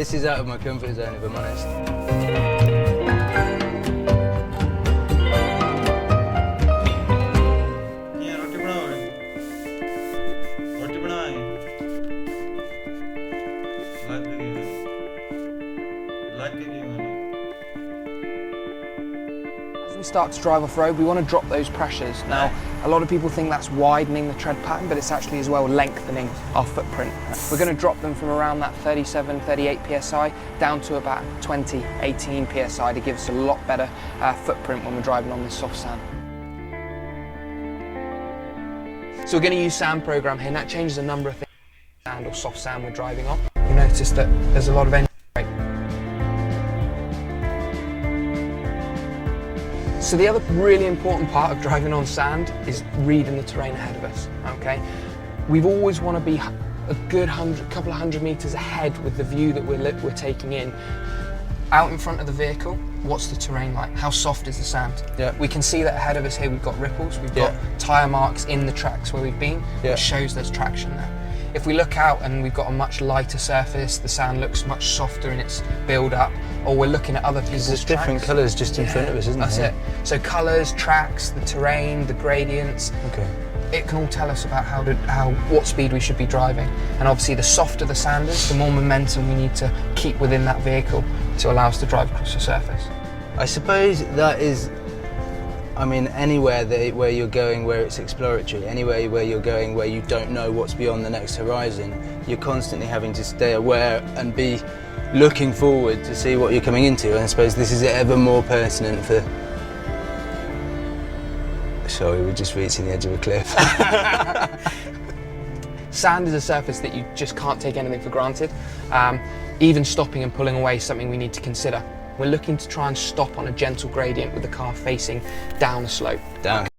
This is out of my comfort zone, if I'm honest. As we start to drive off-road, we want to drop those pressures. Now, a lot of people think that's widening the tread pattern, but it's actually as well lengthening our footprint. We're going to drop them from around that 37, 38 PSI down to about 20, 18 PSI to give us a lot better footprint when we're driving on this soft sand. So we're going to use sand program here, and that changes a number of things. Sand or soft sand we're driving on. You notice that there's a lot of engine brake. So the other really important part of driving on sand is reading the terrain ahead of us, okay? We always want to be a good couple of hundred meters ahead with the view that we're taking in. Out in front of the vehicle, what's the terrain like? How soft is the sand? Yeah. We can see that ahead of us here we've got ripples, we've got tyre marks in the tracks where we've been, which shows there's traction there. If we look out and we've got a much lighter surface, the sand looks much softer in its build-up, or we're looking at other people's tracks. There's different colours just in front of us, isn't there? That's it. So colours, tracks, the terrain, the gradients. Okay. It can all tell us about what speed we should be driving. And obviously the softer the sand is, the more momentum we need to keep within that vehicle to allow us to drive across the surface. I suppose that is, I mean, anywhere where you're going where it's exploratory, anywhere where you're going where you don't know what's beyond the next horizon, you're constantly having to stay aware and be looking forward to see what you're coming into. And I suppose this is ever more pertinent for... Sorry, we're just reaching the edge of a cliff. Sand is a surface that you just can't take anything for granted. Even stopping and pulling away is something we need to consider. We're looking to try and stop on a gentle gradient with the car facing down a slope. Down.